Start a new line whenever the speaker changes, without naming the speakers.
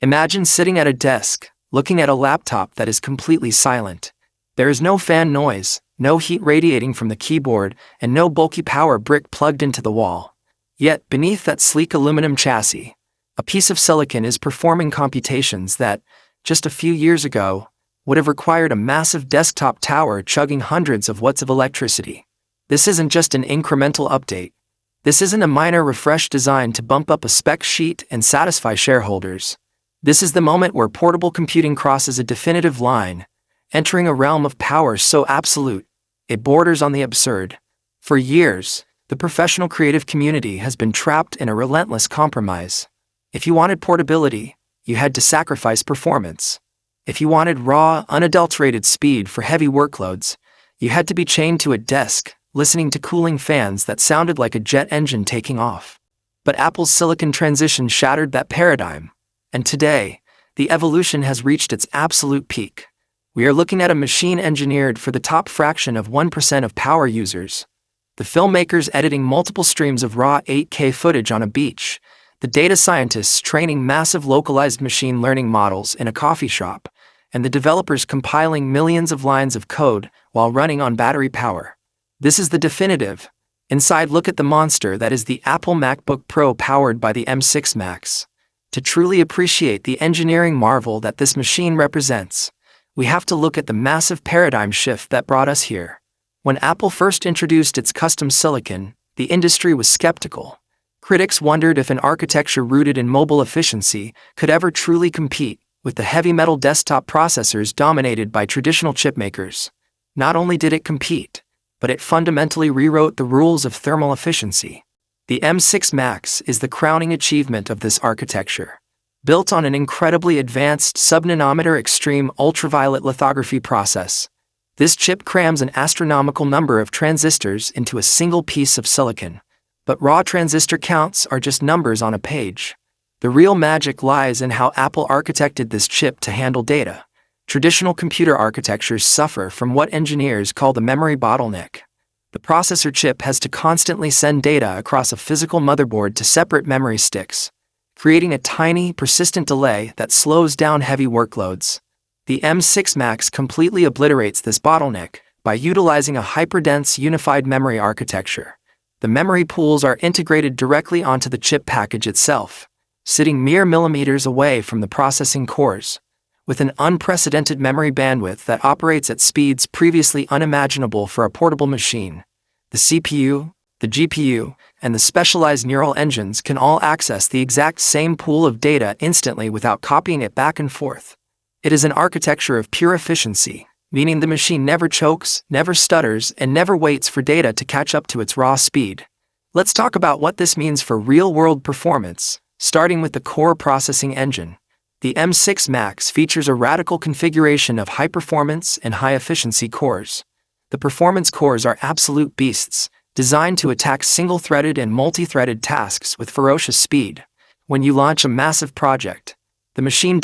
Imagine sitting at a desk, looking at a laptop that is completely silent. There is no fan noise, no heat radiating from the keyboard, and no bulky power brick plugged into the wall. Yet, beneath that sleek aluminum chassis, a piece of silicon is performing computations that, just a few years ago, would have required a massive desktop tower chugging hundreds of watts of electricity. This isn't just an incremental update. This isn't a minor refresh designed to bump up a spec sheet and satisfy shareholders. This is the moment where portable computing crosses a definitive line, entering a realm of power so absolute, it borders on the absurd. For years, the professional creative community has been trapped in a relentless compromise. If you wanted portability, you had to sacrifice performance. If you wanted raw, unadulterated speed for heavy workloads, you had to be chained to a desk, listening to cooling fans that sounded like a jet engine taking off. But Apple's silicon transition shattered that paradigm. And today, the evolution has reached its absolute peak. We are looking at a machine engineered for the top fraction of 1% of power users. The filmmakers editing multiple streams of raw 8K footage on a beach, the data scientists training massive localized machine learning models in a coffee shop, and the developers compiling millions of lines of code while running on battery power. This is the definitive, inside look at the monster that is the Apple MacBook Pro powered by the M6 Max. To truly appreciate the engineering marvel that this machine represents, we have to look at the massive paradigm shift that brought us here. When Apple first introduced its custom silicon, the industry was skeptical. Critics wondered if an architecture rooted in mobile efficiency could ever truly compete with the heavy metal desktop processors dominated by traditional chipmakers. Not only did it compete, but it fundamentally rewrote the rules of thermal efficiency. The M6 Max is the crowning achievement of this architecture. Built on an incredibly advanced sub-nanometer extreme ultraviolet lithography process, this chip crams an astronomical number of transistors into a single piece of silicon. But raw transistor counts are just numbers on a page. The real magic lies in how Apple architected this chip to handle data. Traditional computer architectures suffer from what engineers call the memory bottleneck. The processor chip has to constantly send data across a physical motherboard to separate memory sticks, creating a tiny, persistent delay that slows down heavy workloads. The M6 Max completely obliterates this bottleneck by utilizing a hyperdense unified memory architecture. The memory pools are integrated directly onto the chip package itself, sitting mere millimeters away from the processing cores. With an unprecedented memory bandwidth that operates at speeds previously unimaginable for a portable machine, the CPU, the GPU, and the specialized neural engines can all access the exact same pool of data instantly without copying it back and forth. It is an architecture of pure efficiency, meaning the machine never chokes, never stutters, and never waits for data to catch up to its raw speed. Let's talk about what this means for real-world performance, starting with the core processing engine. The M6 Max features a radical configuration of high-performance and high-efficiency cores. The performance cores are absolute beasts, designed to attack single-threaded and multi-threaded tasks with ferocious speed. When you launch a massive project, the machine